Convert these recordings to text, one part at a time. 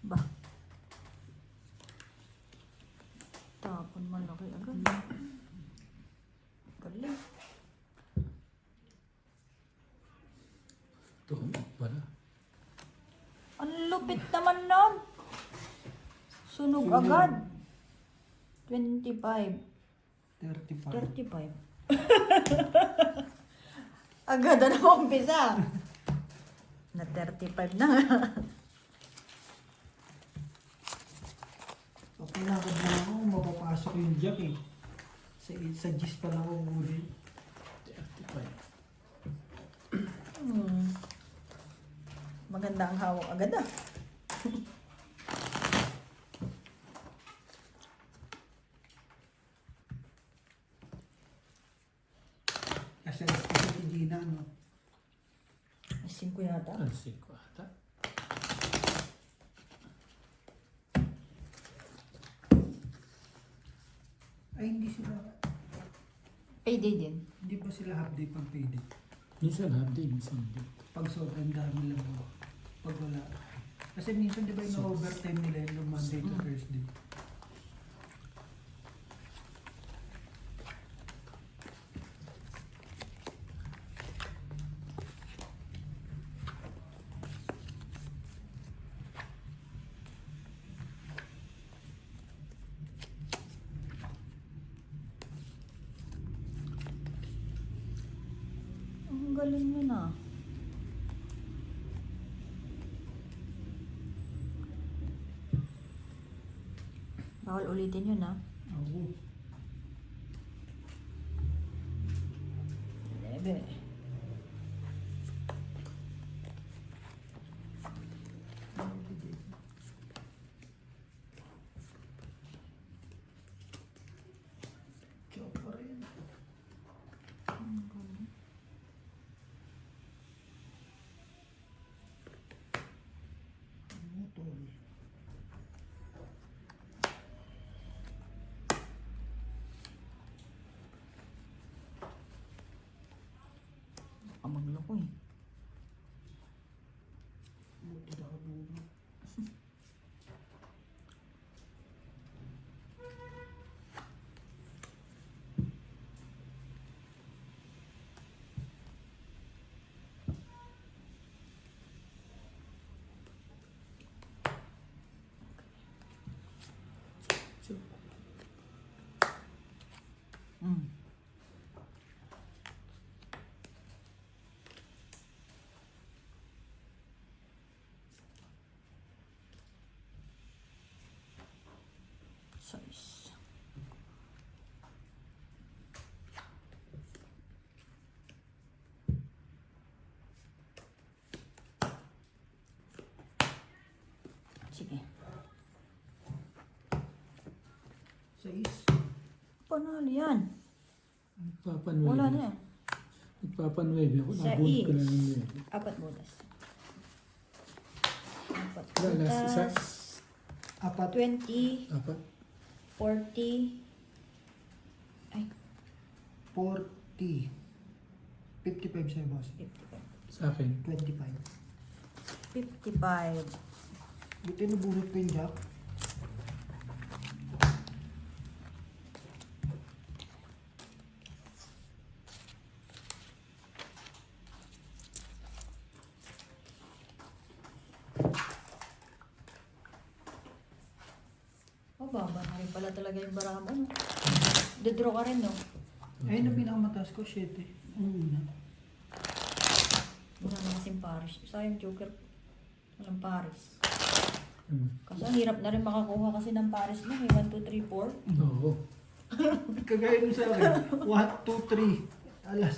Ba? Tapon malaki agad. Galing. Tumak pala. Ang lupit naman nun. Sunog agad. 25. 35. 35. Agad na naman umpisa. Na 35 na nga. Kapag nagad na ako, mapapasok yung jack eh. Sa gis pa lang ako huli. 35. Maganda ang hawak agad ah. Kasi hindi na ano. 5 yata. Ang 5 ata. Ay hindi sila, Payday din. hindi ba sila half day pag payday? Minsan half day, minsan hindi. Pag sobrang dami lang mo. Pag wala. Kasi minsan di ba yung overtime nila yung Monday to Thursday. Ang galing yun ah. Bawal ulitin yun ah. Oo. 11. Chop pa rin. Ano tol? Baka magloko eh. Buti na kabuno. So, Mm. Size. Sige. Sais. Panalo yan. nagpapanwebe. Wala na eh. Nagpapanwebe ako. Sa Nabunot ko na is. ng webe. 4 butas. 4 Wala, isa. butas. Apat. 20, Apat. 40. Ay, 40. 55 sa'yo, boss. 55. Sa akin. 25. 55. Buti nabunot ko yung jack. Oh, baba na rin pala talaga yung barama, no? Dedraw ka rin, no? Ayun ang pinakamataas ko, 7. Ang una. Wala na kasing Paris. Sayang Joker. Walang Paris. Hmm. Kasi ang hirap na rin makakuha kasi ng Paris mo. May 1, 2, 3, 4. Oo. Kagaya nung sa akin. 1, 2, 3. Alas.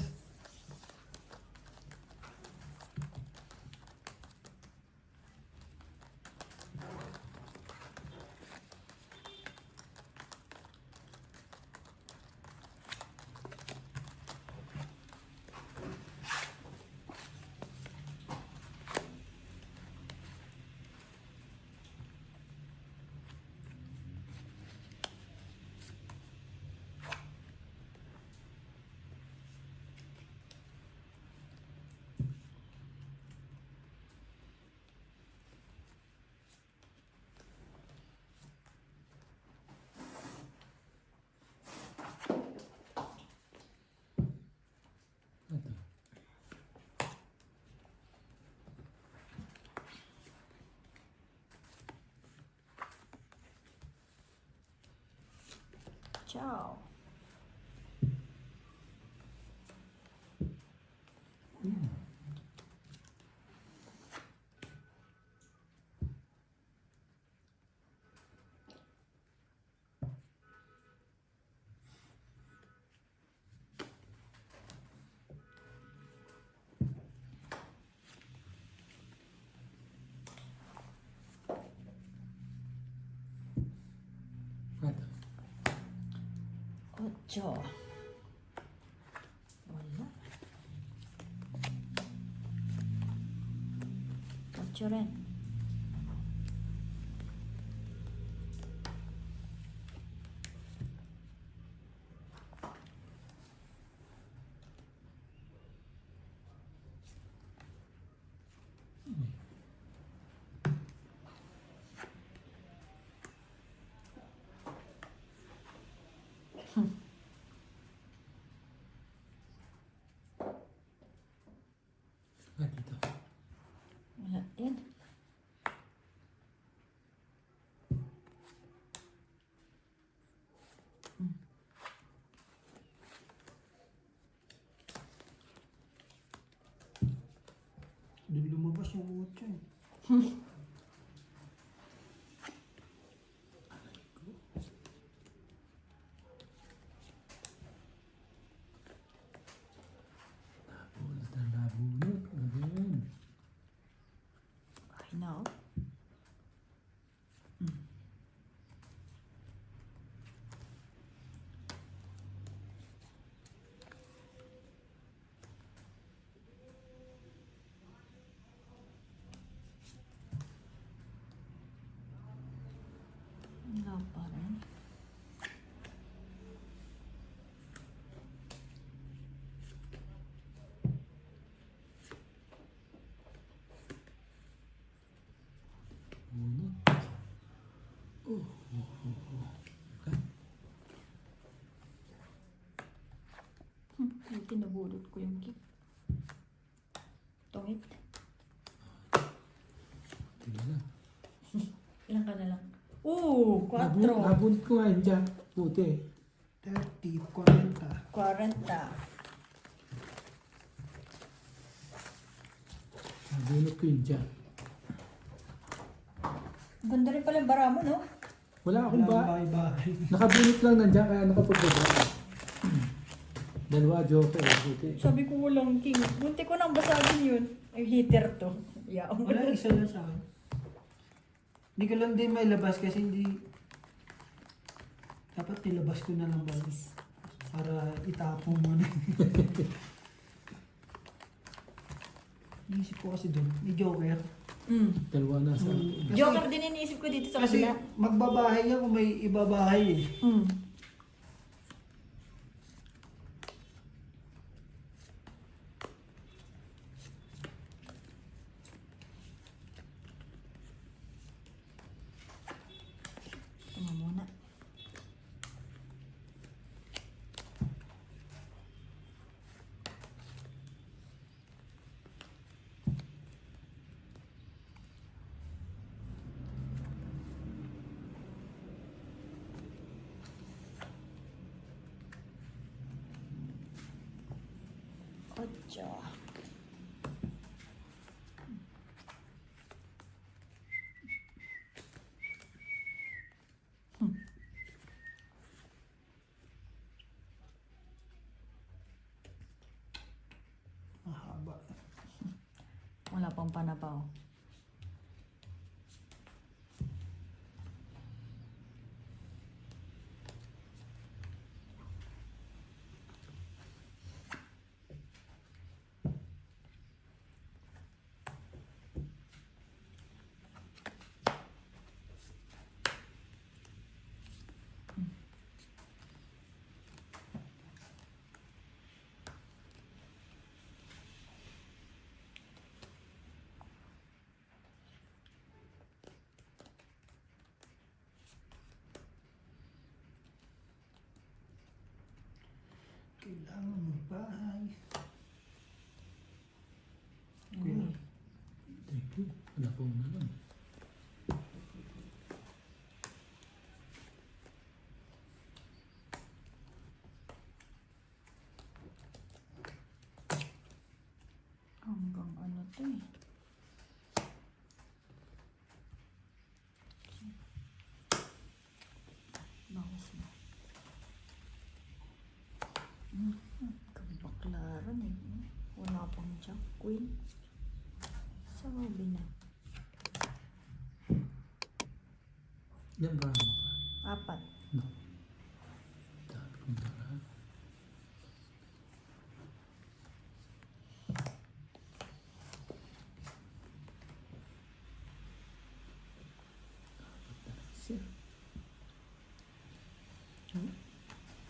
Ciao. Kada. 8. Wala. 8 rin. Dito. Wala din. Doon lumabas yung 8 eh. Nabunot na nabunot. Again. Okay na, oh. Wala pa rin. Bunot. Okay. Ay, pinabulot ko yung cake. Tungit. Tingnan na. Ilan ka na lang? Oo, 4. Nabunot ko nga yun dyan. Puti. 30, 40. 40. Nabunot ko yun dyan. Ganda rin pala yung bara mo, no? Wala akong ba? Bahay-bahay. Nakabunot lang nandiyan kaya nakapagbaba. Dalawa joker. Puti. Sabi ko walang king. Bunti ko nang basagin yun. Ay, heater to. Yeah. Wala, isa lang sa akin. Hindi ko lang din mailabas kasi hindi... Dapat nilabas ko na lang ba? Para itapong mo na. Iisip ko kasi doon, may joker. Dalawa na sa Kasi- Joker din iniisip ko dito sa Kasi kabila. magbabahay niya kung may ibabahay eh. Ito nga muna. Ocho. Mahaba. Wala pang panabaw. Kailangan mo bahay. Uy. Thank you. Wala pa na lang. ito eh. Bawas mo. Kabaklaran eh. Wala pang jack queen. Sabi na. Yan ba? Apat. No. Dami kong dala. Siya.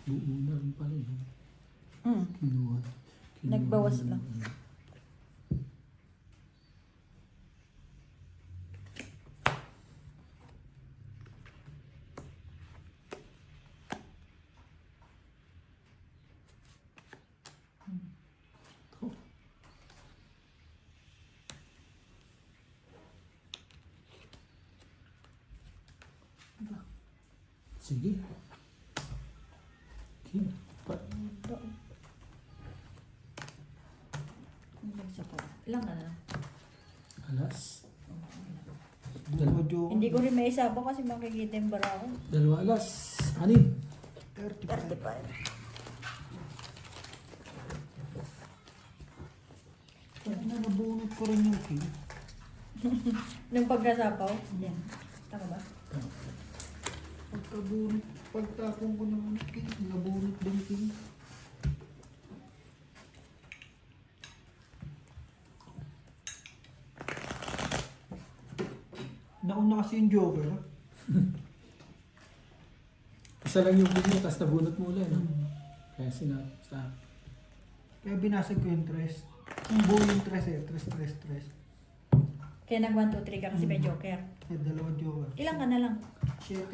Buo na rin pala yun. Kinuha. Nagbawas lang. Ito. Sige. King. Ito. Ilang na lang? Alas. Dalawa joker. Hindi ko rin may isaba kasi makikita yung bara ko. Dalawa alas. Anin. 35. 35. Kaya nabunot ko rin yung king. Nung pagkasapaw? Yan. Tama ba? Pagkabunot, pagtapong ko ng king, nabunot din king. Nauna kasi yung joker. Ha? Isa lang yung video, tapos nabunot mo ulit. No? Kaya sa Kaya binasag ko yung tres. Buo yung tres eh. Tres. Kaya nag 1, 2, 3 ka kasi may joker. Eh, dalawa joker. Ilang ka na lang? 7.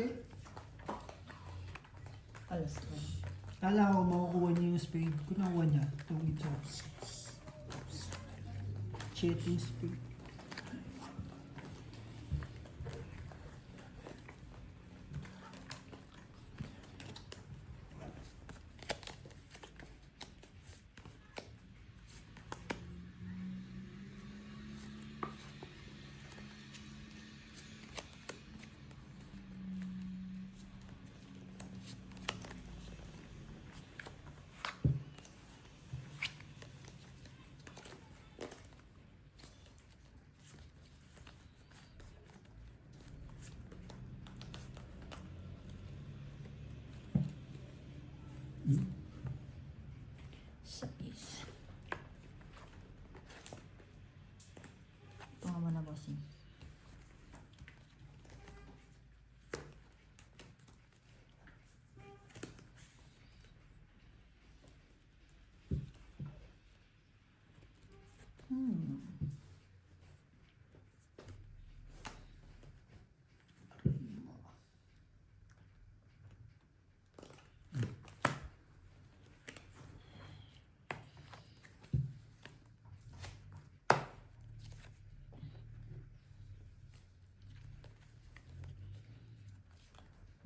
Alas na. Kala ko makukuha niya yung spade. Kung nakuha niya, itong isa. 7 yung spade. Sais. Ito nga mo na bossing.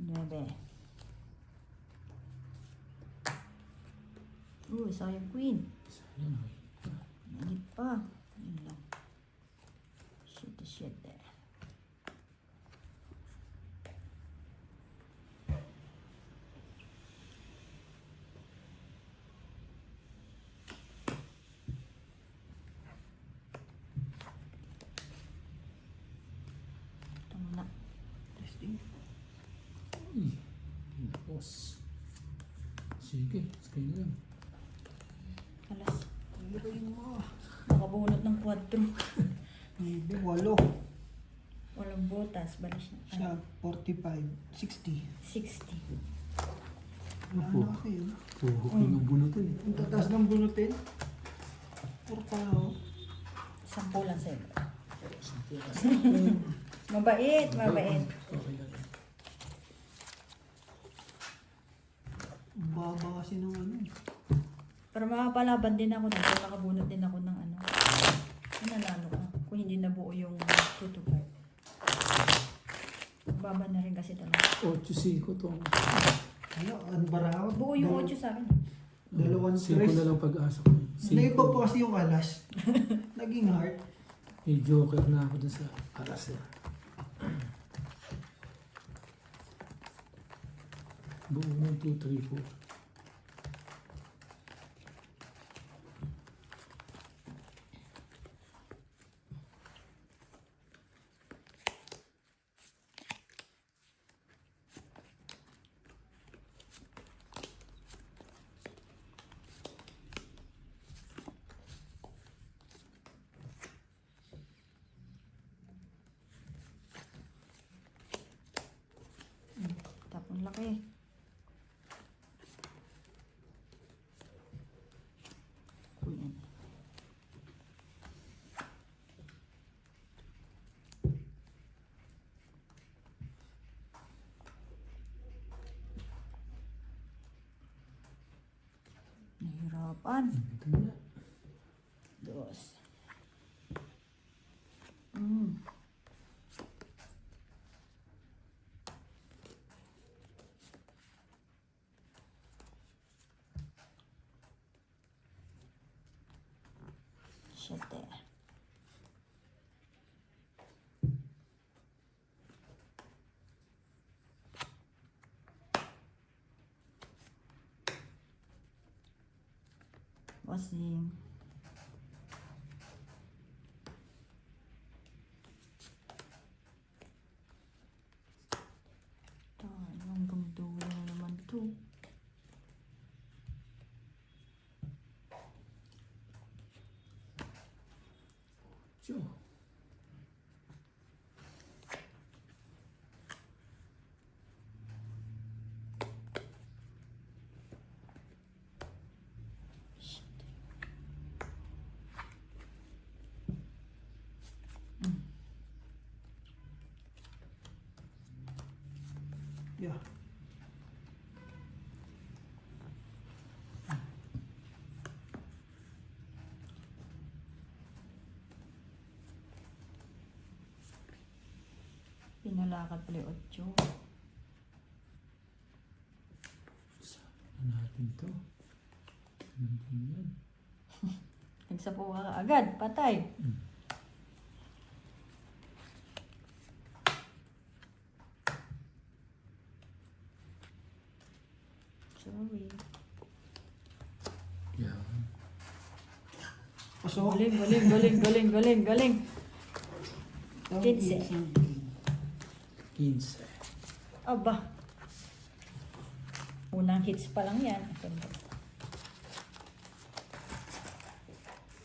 Nuebe. Sayang queen. sayang. Nagit pa. Yun lang. Shit. Tama na. Testing. Uy, tinapos. Sige, sige na lang. Alas. Libayin mo. Nakabunot ng 4. Maybe 8. Walang butas. Balis na. Siya, 45. 60. 60. Wala na kasi yun. Puhok yung bunutin eh. Ang tataas ng bunutin. Puro pa ako. 10 lang sa'yo. Okay. Mabait. Okay lang. Ang baba kasi ng ano. Pero makapalaban din ako dito. Nakabunot din ako ng ano. Nanalo ka. Kung hindi nabuo yung 2 to 5. Baba na rin kasi talaga. 8-5 to. Ano, ang baraw. Buo yung 8 sa akin. Dalawang 5 tres. na lang pag-asa ko. Naiba po kasi yung alas. Naging heart. May joker na ako dun sa aras na. Buong 2, 3, 4. Tapon laki. Kuyan. Nahirapan. Ito na. Dos. Mm. Siete. Bossing. Tayo, hanggang dulo na naman to. So, Yeah. Pinalakad pala yung 8. ano natin to? Ano din yan? Nagsapo ka agad, patay. Sorry. Yan. Pasok. Galing, galing, galing, galing, galing, galing. 15. 15. Aba. Unang hits pa lang yan.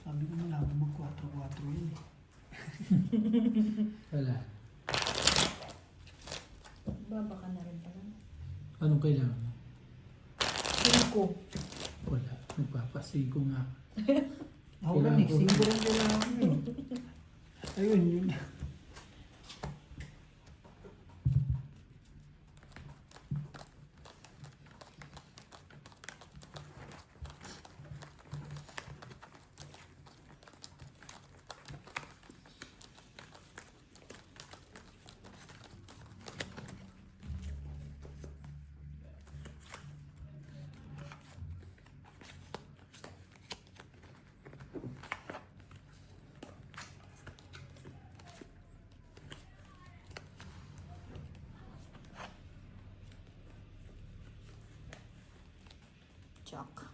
Sabi ko malaman mag 4-4 yun eh. Wala. Baba ka na rin pala. Anong kailangan mo? 5. Wala. Nagpapasigo nga. Ako na Kailangan next ko. ko rin kailangan ko eh. Ayun, yun. Chuck.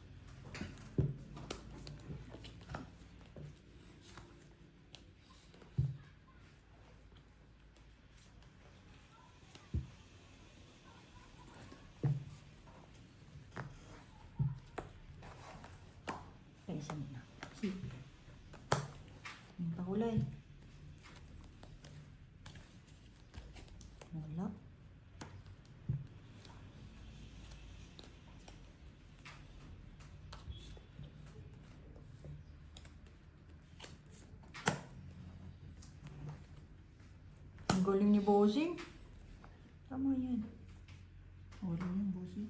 Isa muna. Yung pakulay. Wala. Ang galing ni Bossing. Tama yan. Wala yung bossy.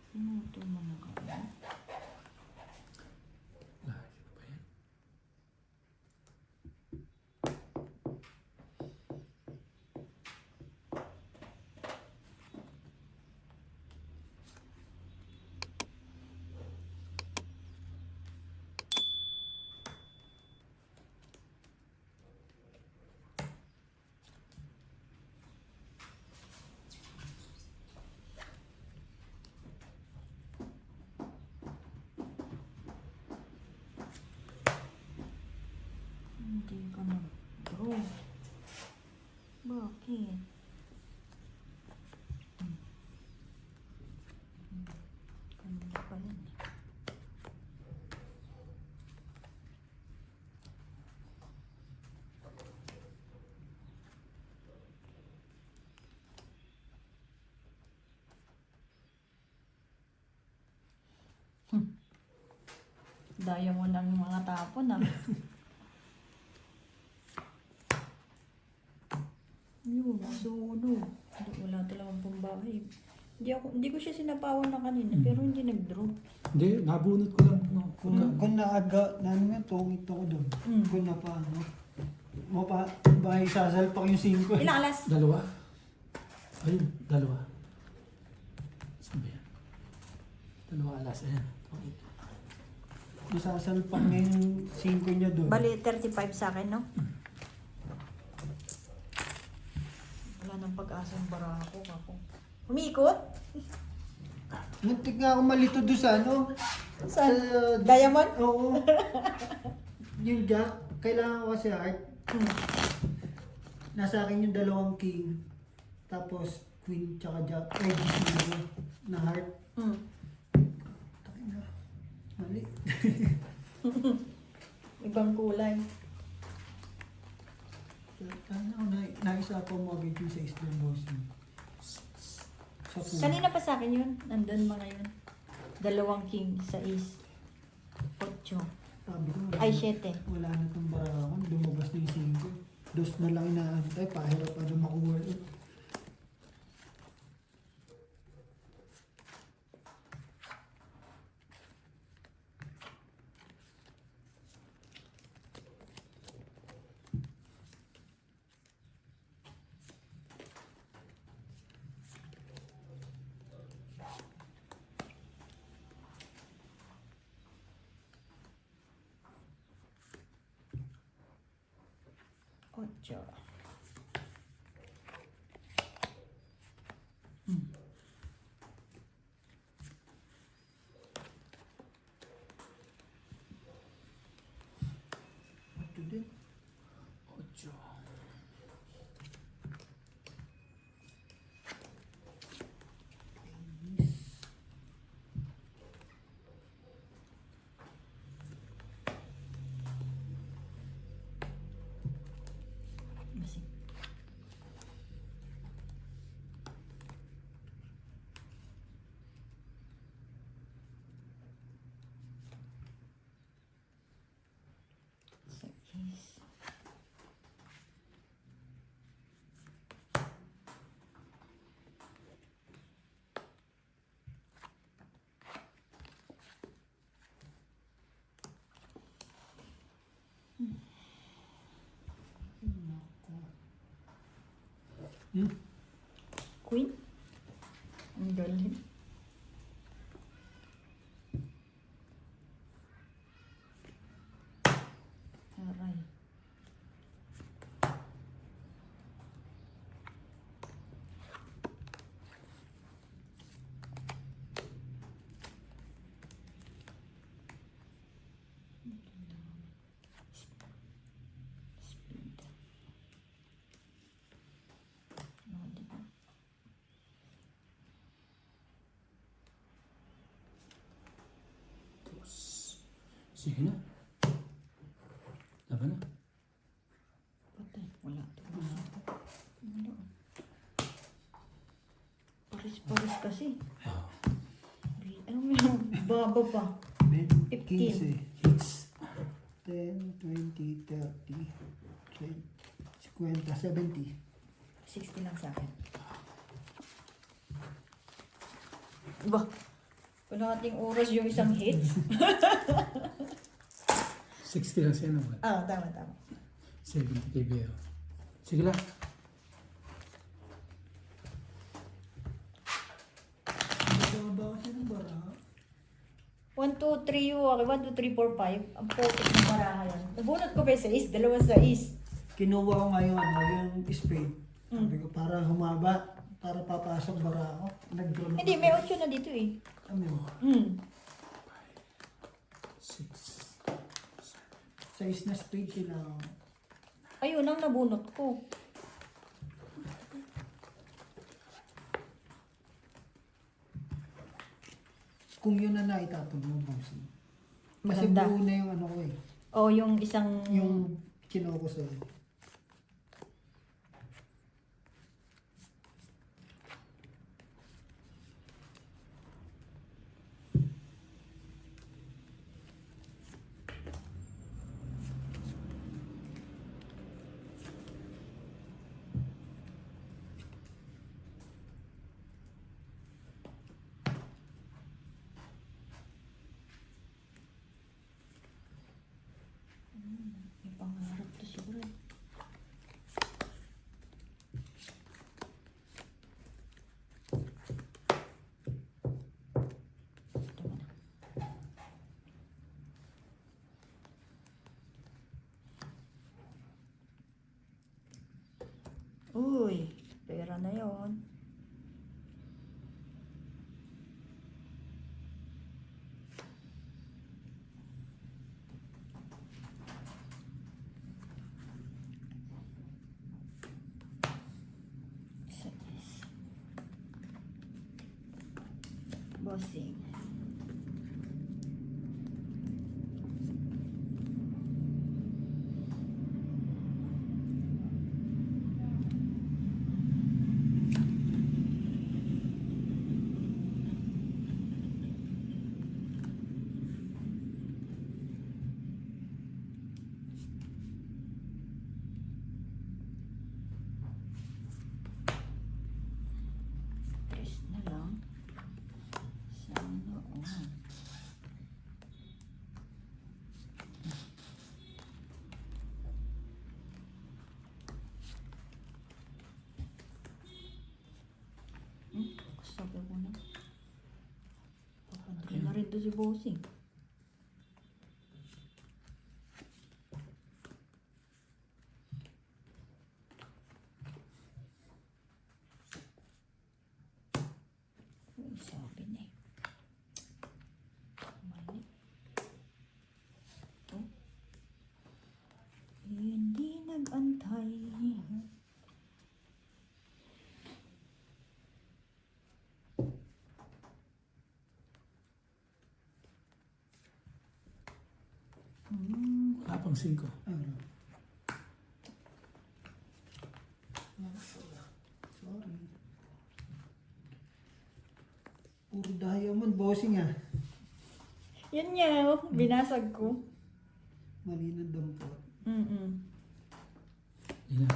Pinuto mo na ka. Lahat pa yan. Daya mo ng mga tapon ah. Yun, sunog. Wala talagang pambahay. Hindi ko siya sinapawan na kanina, pero hindi nag-draw. Hindi, nabunot ko lang. No. Kung naaga, ano nga, tungit ako doon. Mm. Kung na pa, ano, bahay sasalpak yung 5. Ilang alas? Dalawa. Ayun, dalawa. Saan ba yan? Dalawa alas. Ayan. Okay. Masasalpak na yung 5 niya doon. Bali, 35 sa akin, no? Wala nang pag-asa yung barako ako. Umikot? Muntik nga ako malito doon sa ano. Saan? Sa- Diamond? Oo. Yung jack, kailangan ko kasi heart. Nasa akin yung 2 king. Tapos queen tsaka jack. Ay, zero na heart. Hmm. Takin na. Mali. Ibang kulay. Ano, naisa po mo agad yung sa Eastern Boss. Sa pool. Kanina pa sa akin yun. Nandun mga yun. 2 king sa is. 8. Sabi ko, Ay, 7. wala na itong barakon. Lumabas na yung 5. Dos na lang inaantay. Pahirap pa rin makuha ito. Ocho. Ito din. Ocho. Masing. Sa is. Queen? Ang galing. Aray. Speed. Oh, diba? Dos. Sige na. Laban na. Patay. Wala. Wala. Paris-paris kasi. Ano mo yung baba pa? 15. 15. Hits. 10, 20, 30, 20, 50, 70. 60 lang sa akin. Ba? Kalahating oras yung isang hits. 60 lang siya naman. Ah, tama, tama. 70 KBL. Sige lang. Baba kasi ng bara. 1, 2, 3 yung okay. 1, 2, 3, 4, 5. Ang pocket ng baraha yan. Nabunot ko pa yung 6. 2 sa is. Kinuha ko ngayon yung spade. Sabi ko, para humaba, para papasok bara ako. Nag-draw na. Hindi, may 8 na dito eh. Ano? Hmm. 6. Size na spade kailangan. Ayun ang nabunot ko. Kung yun na naitapon mo, bossing. Kasi Maganda. buo na yung ano ko eh. O yung isang... Yung kinuha ko sa'yo. Ito siguro. Ito na. Uy, pera na yon. Bossing. Tres na lang. Sana all. Sabi ko na. Papadali na rin to si Bossing. Uy, sabi na eh. Mali. Oh. Hindi nag-antay. Wala pang 5. Ano? Sorry. Puro diamond, bossing ah. Yan nga, oh, binasag ko. Mali ng dampot. Ilan?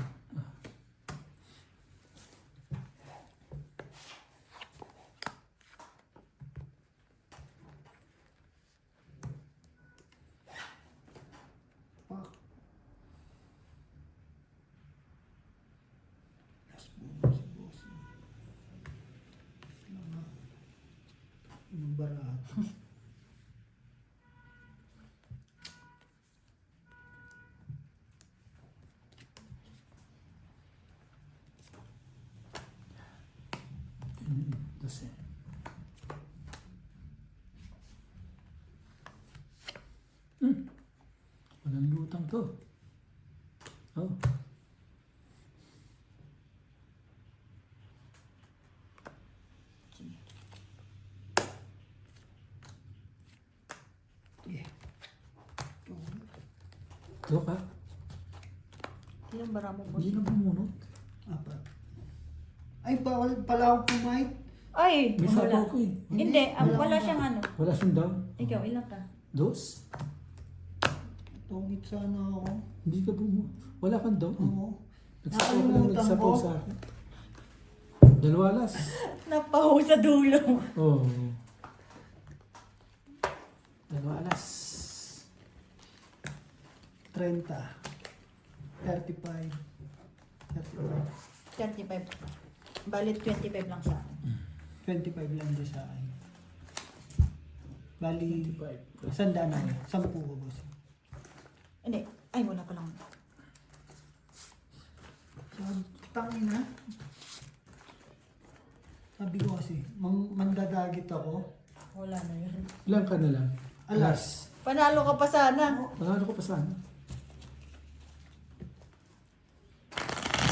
Fuck. Last bonus, bossing. Anong barato? Kasi. Walang lutang to. Oh. Yeah. Ito ka? Ilang bara mo, Hindi Bossing? na bumunot. Apat. Ay, bawal pala ako pumayat. Ay, May wala. sabaw ko eh. Hindi, Wala wala ka. siyang ano. Wala siyang down. Ikaw, ilang ka? 2. Tungit sana ako. Hindi ka bumunot. Wala kang down. Oo. Nagsapaw ka lang, Nakalimutan nagsapaw ko. sa akin. 2 alas. Napaho sa dulo. Oh. 2 alas. 30. 35. 35. 35. Balit 25 lang sa akin. 25 lang din sa akin. Bali, 25. 100 na. 10 ko, boss. Hindi. Ay, wala pa lang. Tangin na. Sabi ko kasi, mandadagit ako. Wala na yun. Ilan ka na lang? Alas. Panalo ka pa sana. Panalo ko pa sana.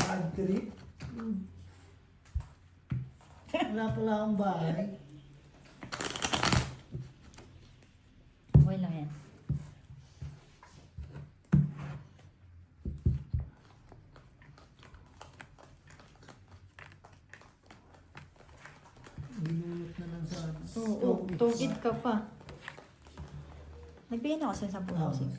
Bad trip. Wala pala akong bahay. Okay lang yan. Binulot na lang sa ano. Oo, tugid ka pa. Nagbigay na ako sa 10 Ah, Bossing.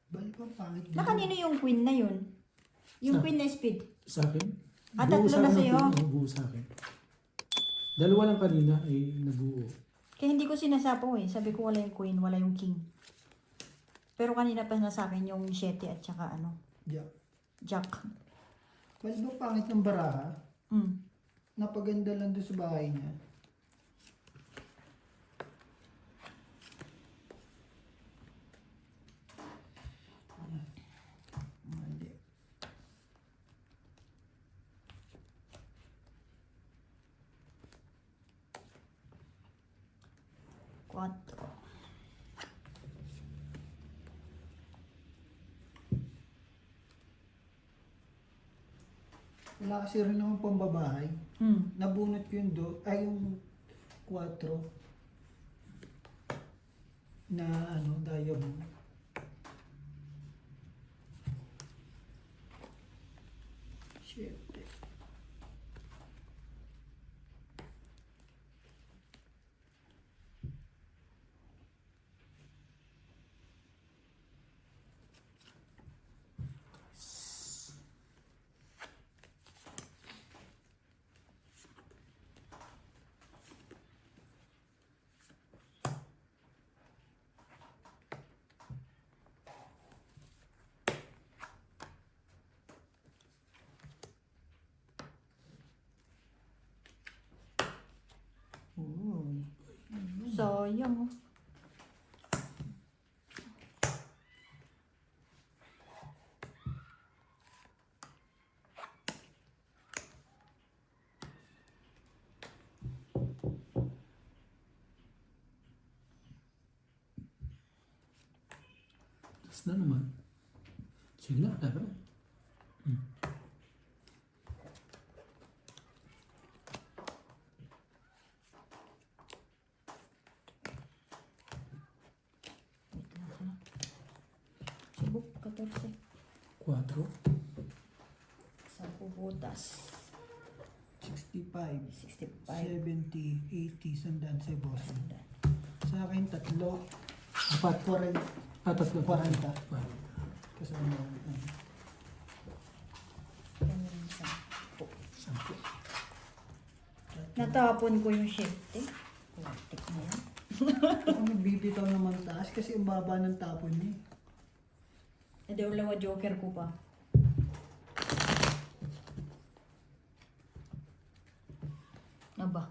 Balik ang pangit. Na kanino yung queen na yun? Yung Sa- queen na speed. Sa akin? Ah, Buo tatlo sa na akin sa'yo? ang buo sa akin. Dalawa lang kanina ay nabuo. Kaya hindi ko sinasapaw eh. Sabi ko wala yung queen, wala yung king. Pero kanina pa na sa akin yung 7 at saka ano, Jack. jack. Pwede ba pangit ng baraha? Mm. Napaganda lang doon sa bahay niya. Mali. Quatro. Wala kasi rin naman pambabahay. Mm. Nabunot ko yung ay yung 4 na ano, diamond. Shit. Ooh. Sayang oh. Tapos na naman. Sige na, dapat. Wait lang ha. Subok, 14. 4. 10 butas. 65, 65. 70, 80, sandaan sa boss. Sandaan. Sa akin, 3. 4. 40. Ah, 3. 40. Kasama yung Yan rin 10. 10. Natapon ko yung 7. Putik na yan. Ako nagbibitaw naman taas kasi ang baba ng tapon niya. Eh, di wala joker ko pa. Aba.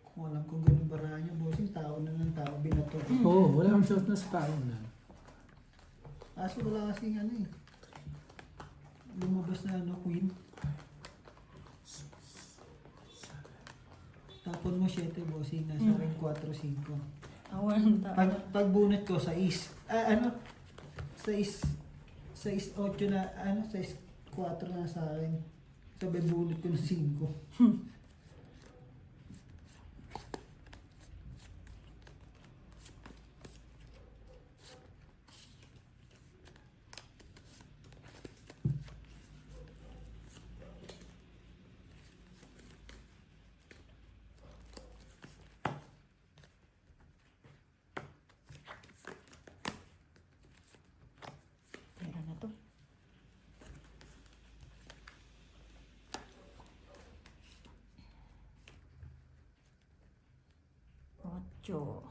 Kung alam ko ganun baraha niya, bossing, tao na ng tao, binato. Oo, wala akong shot na sa tao na. Kaso wala kasing ano eh. Lumabas na ano, queen. Tapon mo 7, bossing, nasa akin 4-5. Ako ang Pagbunot ko sa is, ano, sa 8 na, ano, sa 4 na sa akin. Sabay bunot ko ng 5. Pera na to. Ocho.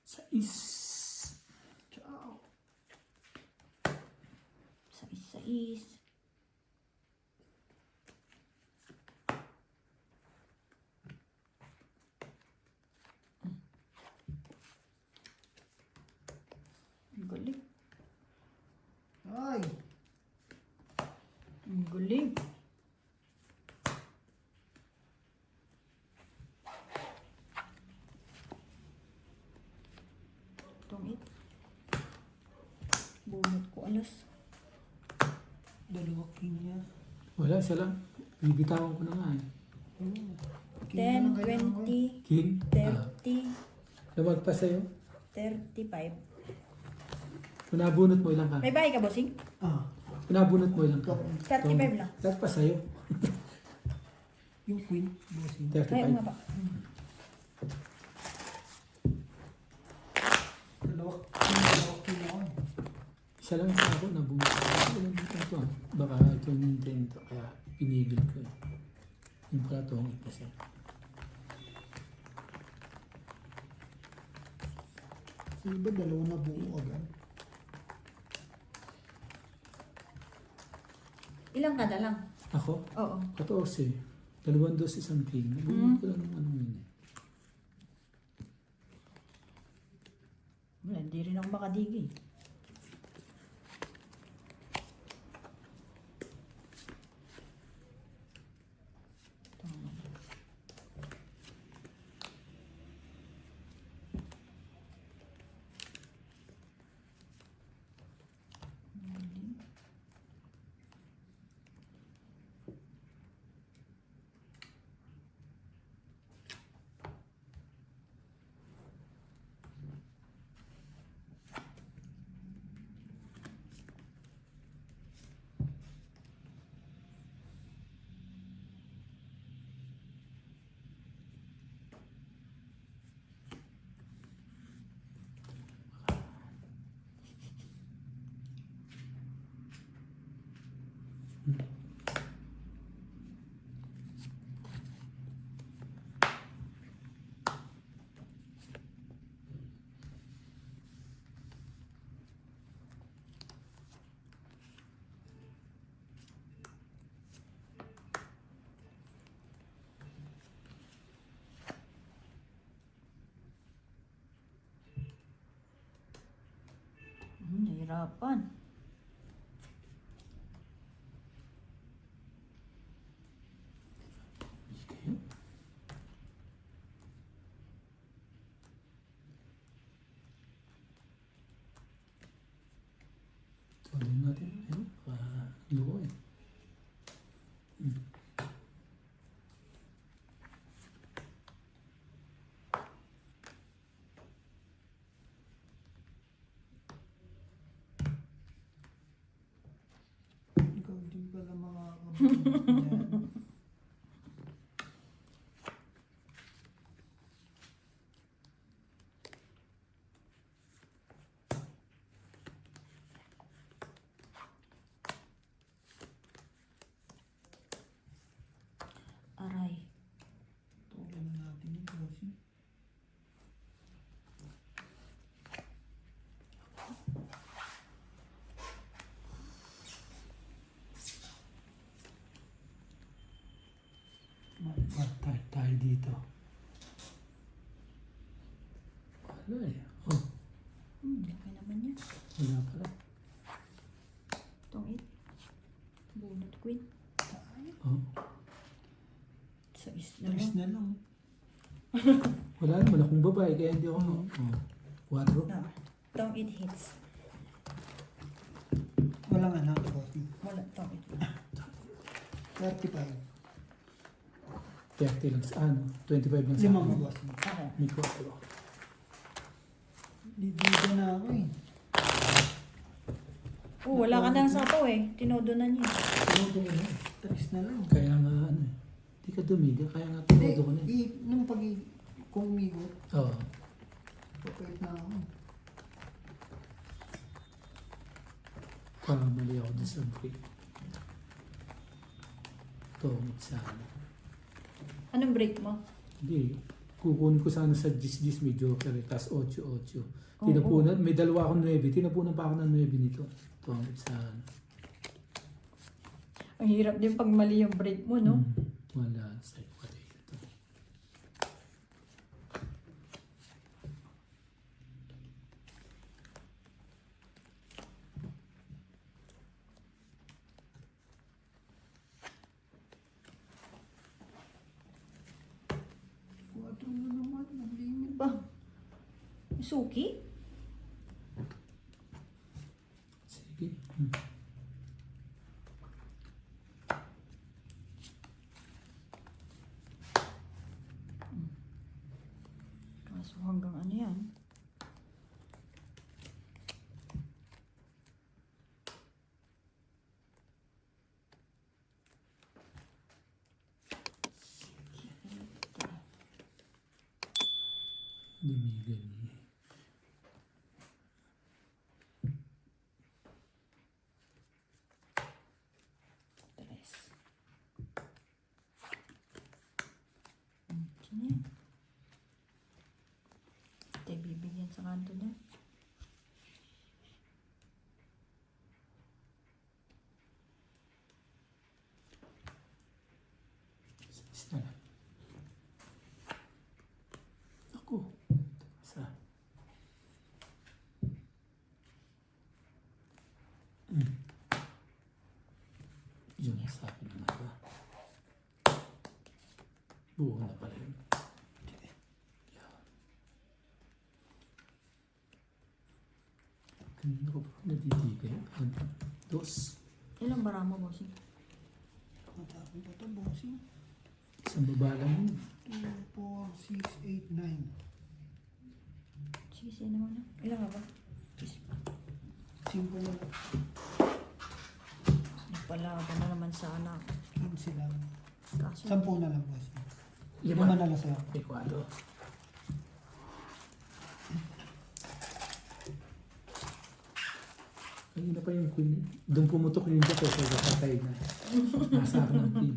Sa is. Ciao. Sais. Ang galing. Ay! Ang galing. Itong bunot ko alas. Dalawa king niya. Wala, isa lang. Bibitawan ko na nga eh. King 10, na lang kailangan ko. 20, King? Ah, 30, lumag pa sa'yo? 35. Kung nabunot mo ilang ka? May bahay ka, bossing? Ah, Kung nabunot mo ilang ka? 35 lang. Lahat pa sa'yo. yung queen, bossing. Ay, 35. nga ba? Dalawa queen ako. Isa lang sa ako, nabunot. Ilang dito ito ah. Baka ito yung Nintendo, kaya pinigil ko eh. Yung pala tongit kasi. Sa iba, dalawa na buo agad. Ilang kada lang? Ako? Oo. 14. 2 dos, isang king. Nabunot ko lang ng ano yun eh. Wala, hindi rin ako makadigi. Tama. Nahirapan. Okay. Tuloy natin. Ayun, luko eh. Ikaw din pala mga kapatid. Aray. Tuloy na natin yung bossing. Tayo dito. Wala eh. Oh, Laki naman yan. wala pala. Itong 8. Bunot queen. Oh, Sa is na Tres lang. na lang. wala naman akong babae, kaya hindi ako. Oh, 4. No. Itong 8 hits. Walang anak, bossing. Wala. Itong 8. 35. 30 lang sa ano. 25 lang sa Limang akin. bossing. Ako. May 4. Didida na ako eh. Oh, wala ka nang sapaw eh. Tinodo na niya. Tres na lang. Kaya nga ano eh. Hindi ka dumiga, kaya nga Hindi, tinodo ko na eh. nung kung umigot, Oo. papayat na ako. Kamali ako doon sa break. Tongit sana. Anong break mo? Hindi. Kukunin ko sana sa 10 may joker eh. Tapos 8-8. Oo. Tinapunan. May dalawa akong 9. Tinapunan pa ako ng 9 nito. Tongit sana. Ang hirap din pag mali yung break mo, no? Wala. Sa patay ito. Kuwato na naman, nag-limit. Ba? Suki? Sige. Kaso hanggang ano yan? Dumigal. Tres. Sino yan? Tayo bibigyan sa kanto na. Sais na lang. Ako. Sa. Yung sabi na nga ba? Buo na pala yun. Yeah. Kanina ko pa nadidigay. Dos. Ilang bara mo, bossing? Matapon pa ito, bossing. Isang baba lang yun. 2, 4, 6, 8, 9. Sige, sino mo na? Ilang ka ba? 5 na lang. Nagpalaban na naman sana. 15 lang. Kaso, 10 na lang, bossing. 5 Lima. na lang sa'yo. Ecuador. Kanina pa yung queen. Doon pumutok yung jack ko. Kaya patay na. Nasa akin ang pin.